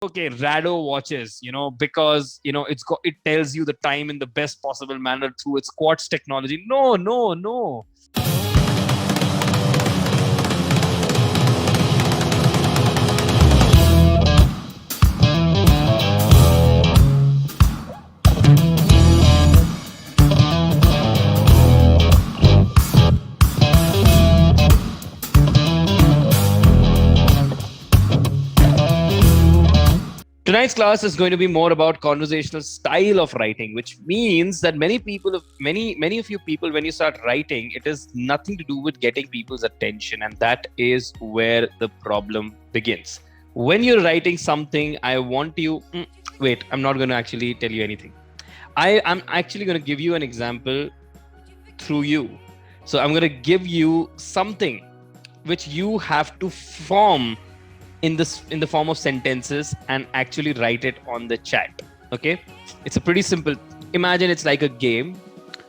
okay, Rado watches, because it tells you the time in the best possible manner through its quartz technology. No, no, no. Tonight's class is going to be more about conversational style of writing, which means that many of you people, when you start writing, it is nothing to do with getting people's attention, and that is where the problem begins. When you're writing something, I want you. Wait, I'm not going to actually tell you anything. I'm actually going to give you an example through you. So I'm going to give you something which you have to form in the form of sentences and actually write it on the chat. Okay, it's a pretty simple. Imagine it's like a game.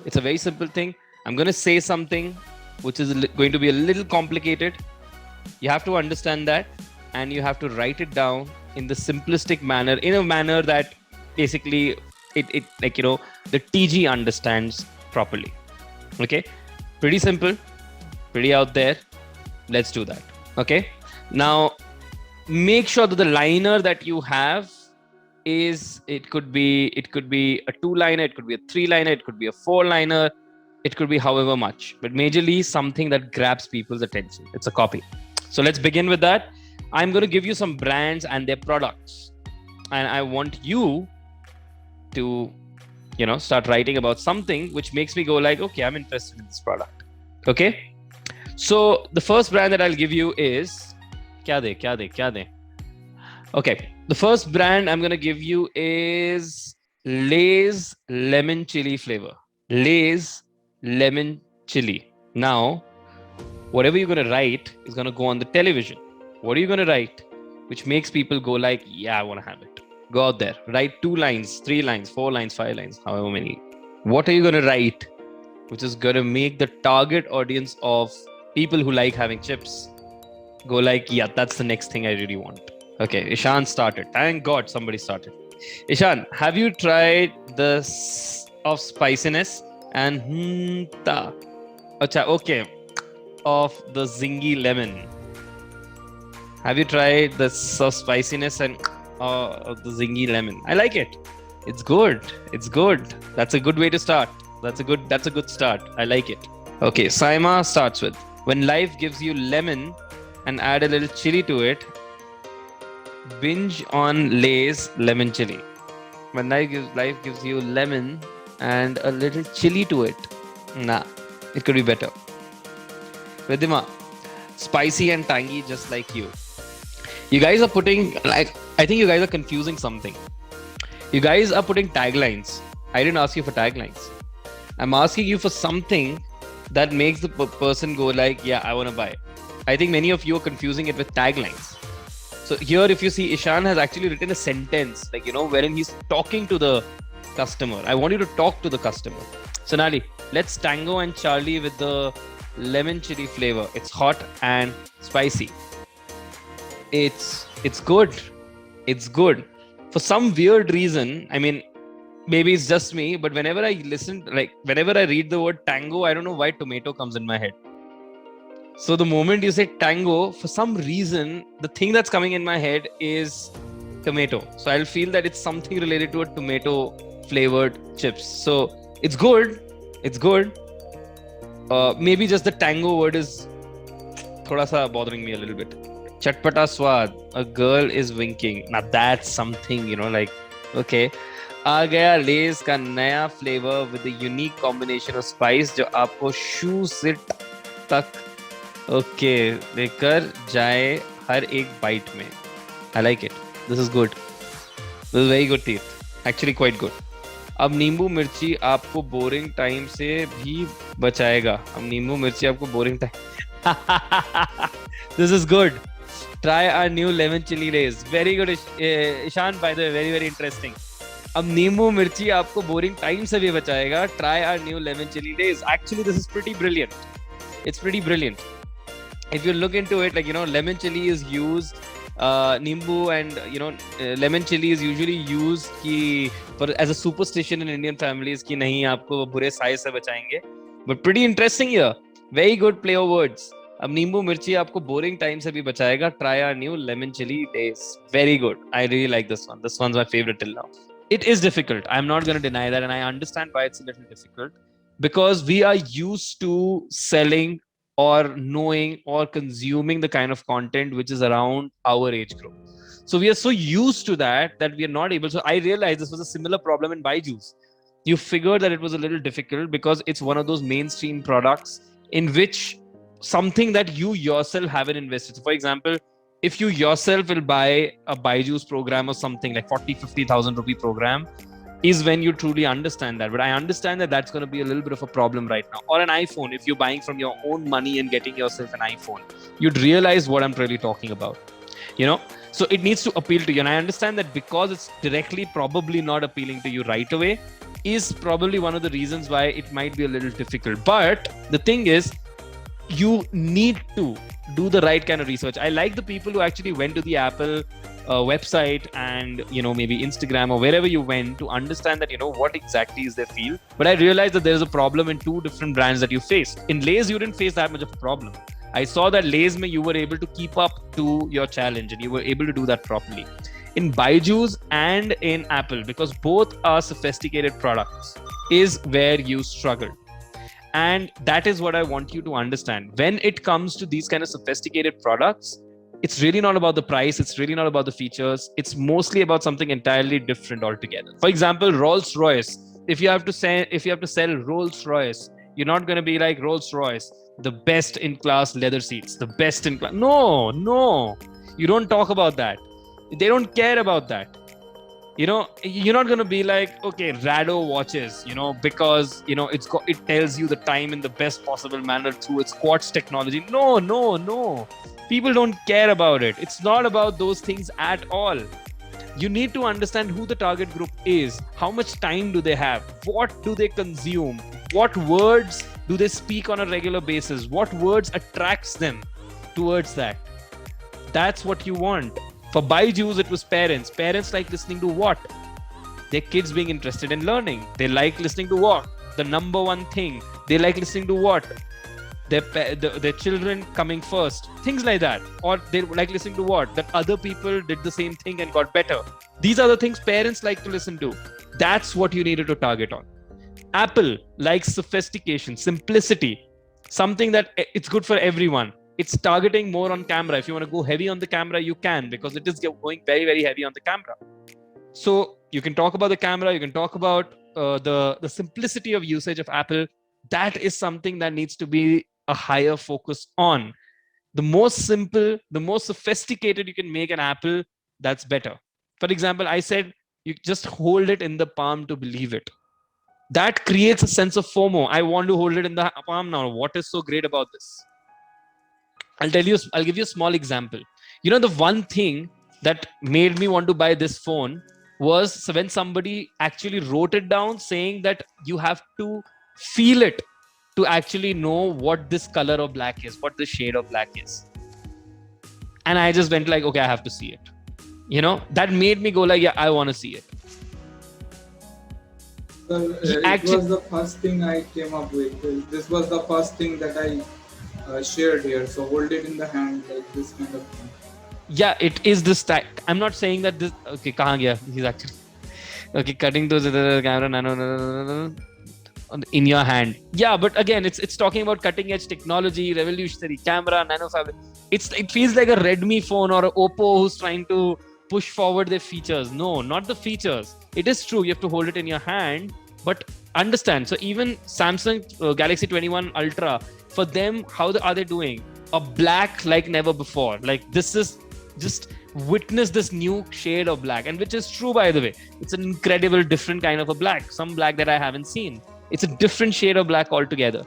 It's a very simple thing. I'm going to say something which is going to be a little complicated. You have to understand that, and you have to write it down in the simplistic manner, in a manner that basically it the TG understands properly. Okay, pretty simple, pretty out there. Let's do that. Okay, now make sure that the liner that you have it could be a 2-liner, it could be a 3-liner, it could be a 4-liner, it could be however much, but majorly something that grabs people's attention. It's a copy. So let's begin with that. I'm going to give you some brands and their products, and I want you to start writing about something which makes me go like, okay, I'm interested in this product. Okay, so the first brand that I'll give you is Okay, the first brand I'm going to give you is Lay's lemon chili flavor. Lay's lemon chili. Now, whatever you're going to write is going to go on the television. What are you going to write which makes people go like, yeah, I want to have it? Go out there, write 2 lines, 3 lines, 4 lines, 5 lines, however many. What are you going to write which is going to make the target audience of people who like having chips go like, yeah, that's the next thing I really want? Okay, Ishan started. Thank God somebody started. Ishan, have you tried the of spiciness and okay, of the zingy lemon? Have you tried the spiciness and of the zingy lemon? I like it. It's good. It's good. That's a good way to start. That's a good start. I like it. Okay, Saima starts with, when life gives you lemon and add a little chili to it, binge on Lay's lemon chili. When life gives you lemon and a little chili to it, it could be better. Ridhima, spicy and tangy just like you. You guys are putting, I think you guys are confusing something. You guys are putting taglines. I didn't ask you for taglines. I'm asking you for something that makes the person go like, yeah, I want to buy. I think many of you are confusing it with taglines. So here, if you see, Ishan has actually written a sentence, wherein he's talking to the customer. I want you to talk to the customer. Sonali, let's Tango and Charlie with the lemon chili flavor. It's hot and spicy. It's good. It's good. For some weird reason, I mean, maybe it's just me, but whenever I read the word tango, I don't know why tomato comes in my head. So the moment you say tango, for some reason, the thing that's coming in my head is tomato. So I'll feel that it's something related to a tomato flavored chips. So it's good. It's good. Maybe just the tango word is thoda sa bothering me a little bit. Chatpata swad. A girl is winking. Now that's something, okay. आ गया less का नया flavour with a unique combination of spice जो आपको शू से तक लेकर जाए हर एक बाइट में. I like it. This is good. This is very good teeth. Actually quite good. अब नींबू मिर्ची आपको बोरिंग टाइम से भी बचाएगा. अब नींबू मिर्ची आपको boring time. This is good. Try our new lemon chili Lays. Very good, Ishan. By the way, very very interesting. अब नींबू मिर्ची आपको बोरिंग टाइम से भी बचाएगा. Try our new lemon chili Lays. Actually, this is pretty brilliant. It's pretty brilliant. If you look into it, lemon chili is used Nimbu and lemon chili is usually used as a superstition in Indian families कि नहीं आपको बुरे साय से बचाएंगे. But pretty interesting here. Very good play of words. अब नींबू मिर्ची आपको बोरिंग टाइम से भी बचाएगा. Try our new lemon chili days. Very good. I really like this one. This one's my favorite till now. It is difficult. I'm not going to deny that, and I understand why it's a little difficult, because we are used to selling or knowing or consuming the kind of content which is around our age group. So we are so used to that we are not able. So I realized this was a similar problem in Byjus. You figured that it was a little difficult because it's one of those mainstream products in which something that you yourself haven't invested. So for example, if you yourself will buy a Byjus program or something like 40,000-50,000 rupee program, is when you truly understand that. But I understand that that's going to be a little bit of a problem right now. Or an iPhone, if you're buying from your own money and getting yourself an iPhone, you'd realize what I'm really talking about. So it needs to appeal to you. And I understand that because it's directly probably not appealing to you right away is probably one of the reasons why it might be a little difficult. But the thing is, you need to do the right kind of research. I like the people who actually went to the Apple website and maybe Instagram or wherever you went to understand that what exactly is their field. But I realized that there's a problem in two different brands that you faced. In Lay's, you didn't face that much of a problem. I saw that Lay's you were able to keep up to your challenge and you were able to do that properly. In Byjus and in Apple, because both are sophisticated products, is where you struggle. And that is what I want you to understand. When it comes to these kind of sophisticated products, it's really not about the price. It's really not about the features. It's mostly about something entirely different altogether. For example, Rolls-Royce. If you have to sell Rolls-Royce, you're not going to be like Rolls-Royce, the best in class leather seats, the best in class. No. You don't talk about that. They don't care about that. You're not going to be like, okay, Rado watches, because, it tells you the time in the best possible manner through its quartz technology. No. People don't care about it. It's not about those things at all. You need to understand who the target group is. How much time do they have? What do they consume? What words do they speak on a regular basis? What words attracts them towards that? That's what you want. For Byjus, it was parents. Parents like listening to what? Their kids being interested in learning. They like listening to what? The number one thing. They like listening to what? Their children coming first. Things like that. Or they like listening to what? That other people did the same thing and got better. These are the things parents like to listen to. That's what you needed to target on. Apple likes sophistication, simplicity. Something that it's good for everyone. It's targeting more on camera. If you want to go heavy on the camera, you can, because it is going very, very heavy on the camera. So you can talk about the camera. You can talk about the simplicity of usage of Apple. That is something that needs to be a higher focus on. The more simple, the more sophisticated you can make an Apple, that's better. For example, I said you just hold it in the palm to believe it. That creates a sense of FOMO. I want to hold it in the palm now. What is so great about this? I'll give you a small example. The one thing that made me want to buy this phone was when somebody actually wrote it down saying that you have to feel it to actually know what this color of black is, what the shade of black is. And I just went like, okay, I have to see it. That made me go like, yeah, I want to see it. It was the first thing I came up with. This was the first thing that I shared here. So hold it in the hand like this kind of thing. Yeah, it is this type. I'm not saying that this. Okay, kahan gaya? He's actually okay. Cutting to the camera in your hand. Yeah, but again, it's talking about cutting edge technology, revolutionary camera, nano fabric. It feels like a Redmi phone or an Oppo who's trying to push forward their features. No, not the features. It is true. You have to hold it in your hand, but understand. So even Samsung Galaxy 21 Ultra, for them, how are they doing? A black like never before. Like this is just witness this new shade of black, and which is true, by the way. It's an incredible different kind of a black, some black that I haven't seen. It's a different shade of black altogether.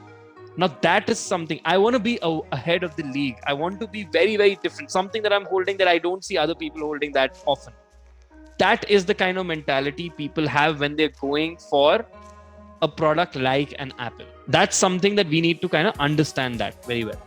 Now that is something I want to be ahead of the league. I want to be very, very different. Something that I'm holding that I don't see other people holding that often. That is the kind of mentality people have when they're going for a product like an Apple. That's something that we need to kind of understand that very well.